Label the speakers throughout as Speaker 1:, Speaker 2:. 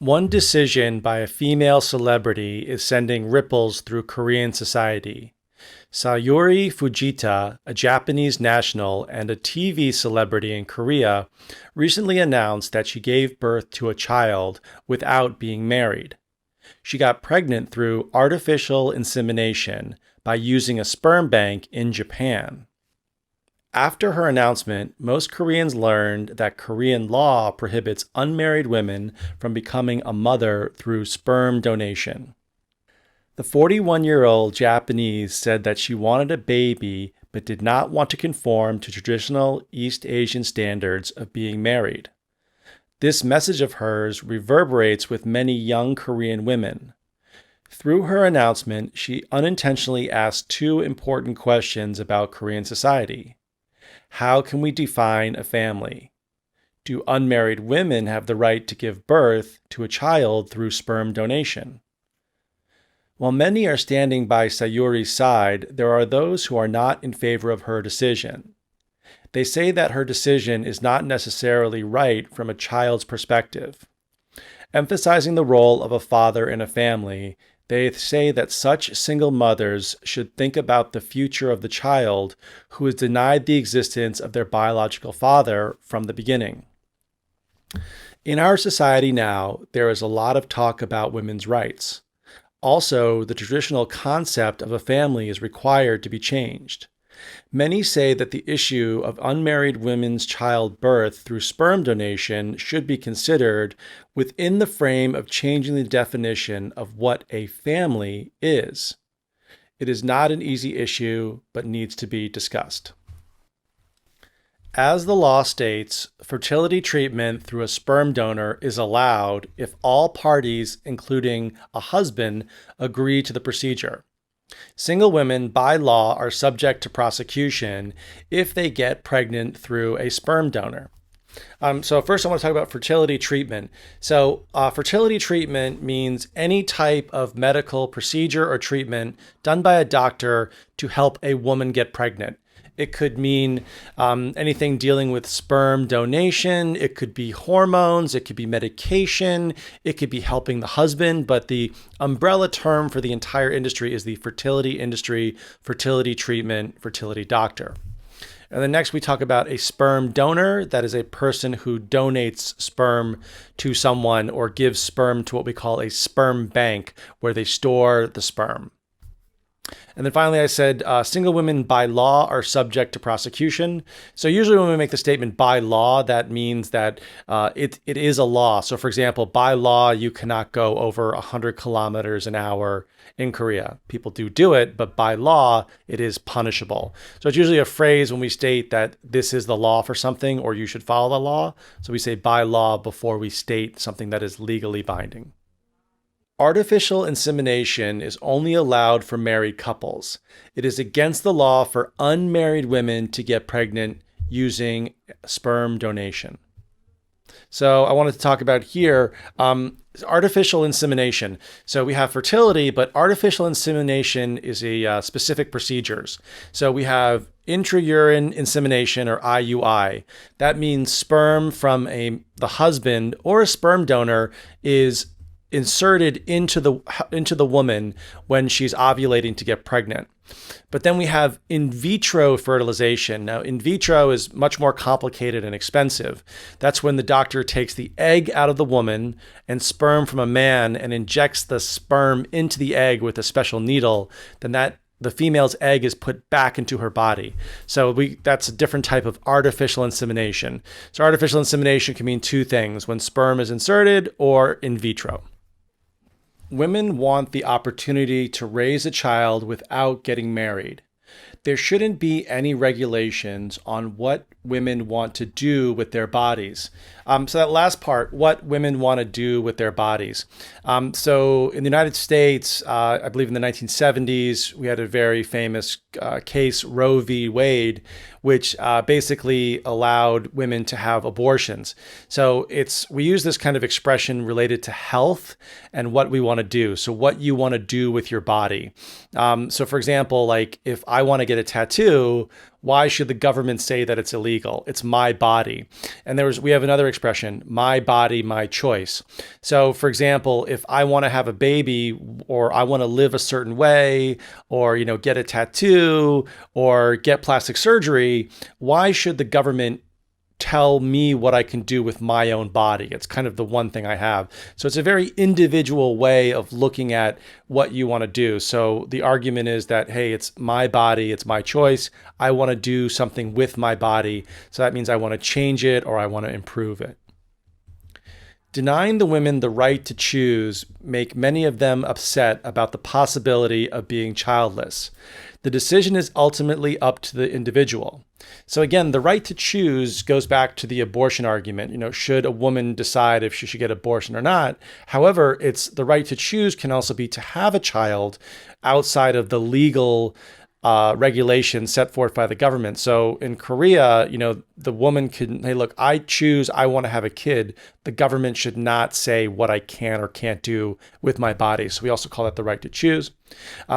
Speaker 1: One decision by a female celebrity is sending ripples through Korean society. Sayuri Fujita, a Japanese national and a TV celebrity in Korea, recently announced that she gave birth to a child without being married. She got pregnant through artificial insemination by using a sperm bank in Japan. After her announcement, most Koreans learned that Korean law prohibits unmarried women from becoming a mother through sperm donation. The 41-year-old Japanese said that she wanted a baby but did not want to conform to traditional East Asian standards of being married. This message of hers reverberates with many young Korean women. Through her announcement, she unintentionally asked two important questions about Korean society. How can we define a family? Do unmarried women have the right to give birth to a child through sperm donation? While many are standing by Sayuri's side, there are those who are not in favor of her decision. They say that her decision is not necessarily right from a child's perspective. Emphasizing the role of a father in a family, they say that such single mothers should think about the future of the child who is denied the existence of their biological father from the beginning. In our society now, there is a lot of talk about women's rights. Also, the traditional concept of a family is required to be changed. Many say that the issue of unmarried women's childbirth through sperm donation should be considered within the frame of changing the definition of what a family is. It is not an easy issue, but needs to be discussed. As the law states, fertility treatment through a sperm donor is allowed if all parties, including a husband, agree to the procedure. Single women, by law, are subject to prosecution if they get pregnant through a sperm donor. So first I want to talk about fertility treatment. So fertility treatment means any type of medical procedure or treatment done by a doctor to help a woman get pregnant. It could mean anything dealing with sperm donation. It could be hormones. It could be medication. It could be helping the husband. But the umbrella term for the entire industry is the fertility industry, fertility treatment, fertility doctor. And then next we talk about a sperm donor. That is a person who donates sperm to someone or gives sperm to what we call a sperm bank, where they store the sperm. And then finally, I said single women by law are subject to prosecution. So usually when we make the statement by law, that means that it is a law. So for example, by law, you cannot go over 100 kilometers an hour in Korea. People do it, but by law, it is punishable. So it's usually a phrase when we state that this is the law for something or you should follow the law. So we say by law before we state something that is legally binding. Artificial insemination is only allowed for married couples. It is against the law for unmarried women to get pregnant using sperm donation. So I wanted to talk about here artificial insemination. So we have fertility, but artificial insemination is a specific procedures. So we have intrauterine insemination, or IUI. That means sperm from the husband or a sperm donor is inserted into the woman when she's ovulating to get pregnant. But then we have in vitro fertilization. Now, in vitro is much more complicated and expensive. That's when the doctor takes the egg out of the woman and sperm from a man and injects the sperm into the egg with a special needle. Then the female's egg is put back into her body. So that's a different type of artificial insemination. So artificial insemination can mean two things: when sperm is inserted or in vitro. Women want the opportunity to raise a child without getting married. There shouldn't be any regulations on what women want to do with their bodies. So that last part, what women want to do with their bodies. So in the United States, I believe in the 1970s, we had a very famous case, Roe v. Wade, which basically allowed women to have abortions. So we use this kind of expression related to health and what we want to do. So what you want to do with your body. So for example, like if I want to get a tattoo, why should the government say that it's illegal? It's my body. And we have another expression, my body, my choice. So for example, if I want to have a baby, or I want to live a certain way, or, get a tattoo or get plastic surgery, why should the government tell me what I can do with my own body? It's kind of the one thing I have. So it's a very individual way of looking at what you want to do. So the argument is that, hey, it's my body, it's my choice. I want to do something with my body. So that means I want to change it or I want to improve it. Denying the women the right to choose make many of them upset about the possibility of being childless. The decision is ultimately up to the individual. So again, the right to choose goes back to the abortion argument. Should a woman decide if she should get abortion or not? However, it's the right to choose can also be to have a child outside of the legal regulations set forth by the government. So in Korea, the woman can, hey, look, I choose, I want to have a kid. The government should not say what I can or can't do with my body. So we also call that the right to choose.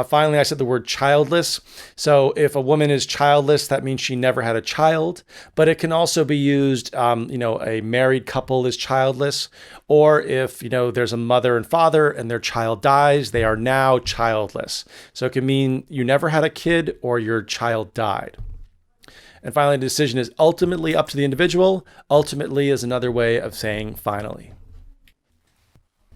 Speaker 1: Finally, I said the word childless. So if a woman is childless, that means she never had a child, but it can also be used, a married couple is childless, or if, there's a mother and father and their child dies, they are now childless. So it can mean you never had a kid or your child died. And finally, the decision is ultimately up to the individual. Ultimately is another way of saying finally.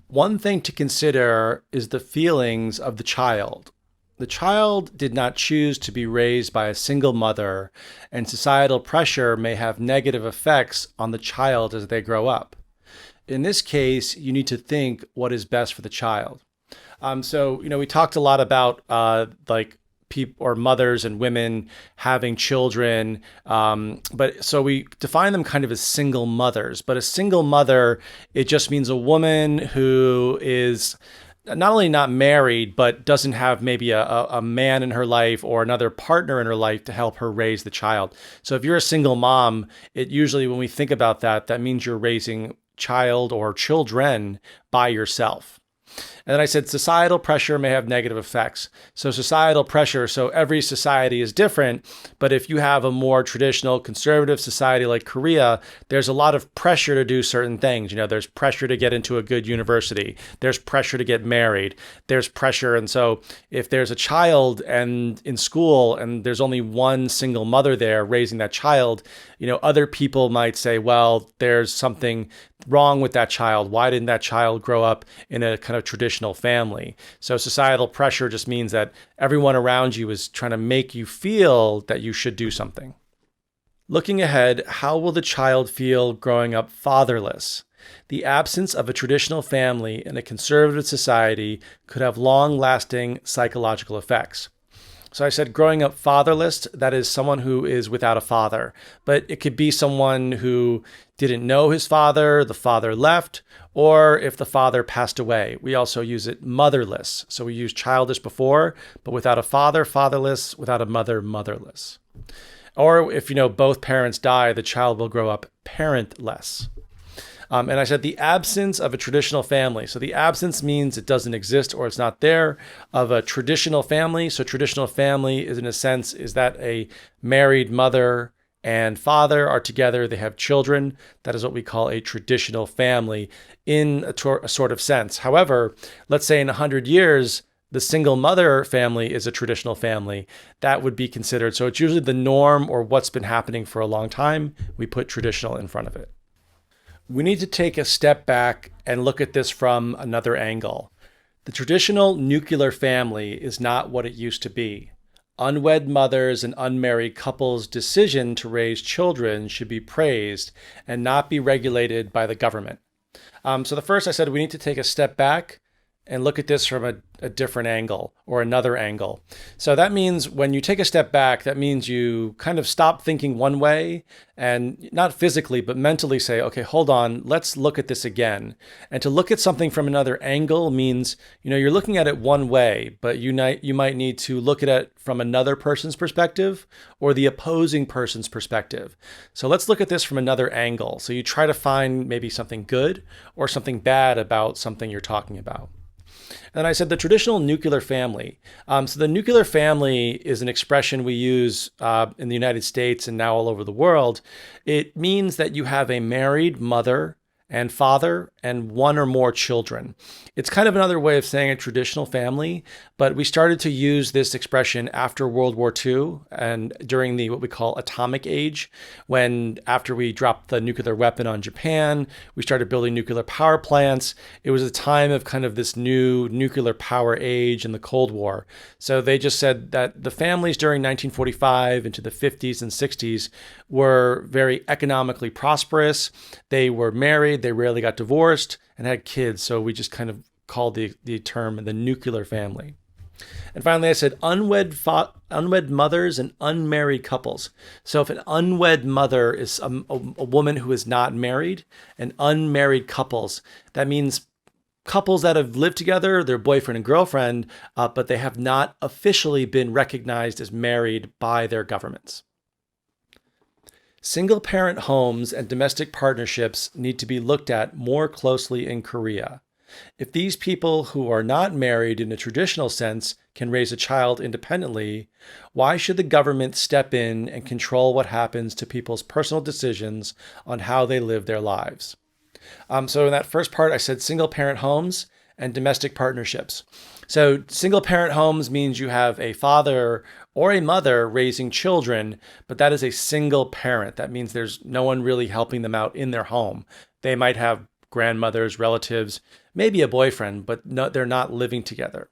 Speaker 1: One thing to consider is the feelings of the child. The child did not choose to be raised by a single mother, and societal pressure may have negative effects on the child as they grow up. In this case, you need to think what is best for the child. We talked a lot about people or mothers and women having children. But so we define them kind of as single mothers. But a single mother, it just means a woman who is not only not married, but doesn't have maybe a man in her life or another partner in her life to help her raise the child. So if you're a single mom, it usually, when we think about that, that means you're raising child or children by yourself. And then I said societal pressure may have negative effects. So societal pressure, so every society is different, but if you have a more traditional conservative society like Korea, there's a lot of pressure to do certain things. There's pressure to get into a good university. There's pressure to get married. There's pressure. And so if there's a child and in school and there's only one single mother there raising that child, other people might say, well, there's something wrong with that child. Why didn't that child grow up in a kind of traditional family? So societal pressure just means that everyone around you is trying to make you feel that you should do something. Looking ahead, how will the child feel growing up fatherless? The absence of a traditional family in a conservative society could have long-lasting psychological effects. So I said growing up fatherless, that is someone who is without a father, but it could be someone who didn't know his father, the father left, or if the father passed away. We also use it motherless. So we used childless before, but without a father, fatherless, without a mother, motherless. Or if, both parents die, the child will grow up parentless. And I said the absence of a traditional family. So the absence means it doesn't exist or it's not there of a traditional family. So traditional family is, in a sense, is that a married mother and father are together, they have children. That is what we call a traditional family in a sort of sense. However, let's say in 100 years, the single mother family is a traditional family. That would be considered. So it's usually the norm or what's been happening for a long time. We put traditional in front of it. We need to take a step back and look at this from another angle. The traditional nuclear family is not what it used to be. Unwed mothers and unmarried couples' decision to raise children should be praised and not be regulated by the government. So the first I said we need to take a step back and look at this from a different angle or another angle. So that means when you take a step back, that means you kind of stop thinking one way and not physically, but mentally say, okay, hold on, let's look at this again. And to look at something from another angle means, you're looking at it one way, but you might need to look at it from another person's perspective or the opposing person's perspective. So let's look at this from another angle. So you try to find maybe something good or something bad about something you're talking about. And I said the traditional nuclear family. So the nuclear family is an expression we use in the United States and now all over the world. It means that you have a married mother and father and one or more children. It's kind of another way of saying a traditional family, but we started to use this expression after World War II and during the what we call atomic age, when after we dropped the nuclear weapon on Japan, we started building nuclear power plants. It was a time of kind of this new nuclear power age in the Cold War. So they just said that the families during 1945 into the 50s and 60s were very economically prosperous. They were married, they rarely got divorced, and had kids. So we just kind of called the term the nuclear family. And finally, I said unwed mothers and unmarried couples. So if an unwed mother is a woman who is not married, and unmarried couples, that means couples that have lived together, their boyfriend and girlfriend, but they have not officially been recognized as married by their governments. Single-parent homes and domestic partnerships need to be looked at more closely in Korea. If these people who are not married in a traditional sense can raise a child independently, why should the government step in and control what happens to people's personal decisions on how they live their lives? So in that first part, I said single-parent homes and domestic partnerships. So single-parent homes means you have a father or a mother raising children, but that is a single parent. That means there's no one really helping them out in their home. They might have grandmothers, relatives, maybe a boyfriend, but no, they're not living together.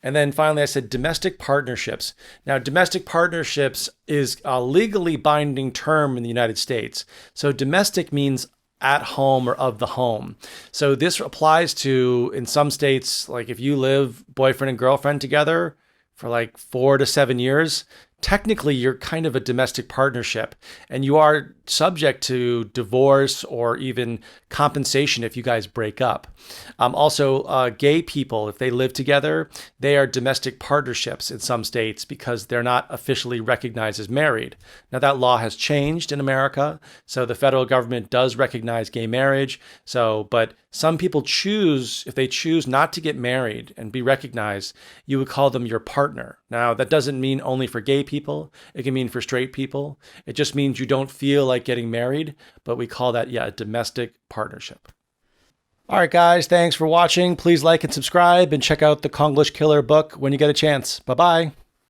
Speaker 1: And then finally, I said domestic partnerships. Now, domestic partnerships is a legally binding term in the United States. So domestic means at home or of the home. So this applies to, in some states, like if you live boyfriend and girlfriend together for like 4 to 7 years, technically you're kind of a domestic partnership and you are subject to divorce or even compensation if you guys break up. Also, gay people, if they live together, they are domestic partnerships in some states because they're not officially recognized as married. Now that law has changed in America, so the federal government does recognize gay marriage. But some people choose, if they choose not to get married and be recognized, you would call them your partner. Now that doesn't mean only for gay people. It can mean for straight people. It just means you don't feel like getting married, but we call that, a domestic partnership. All right, guys, thanks for watching. Please like and subscribe and check out the Konglish Killer book when you get a chance. Bye-bye.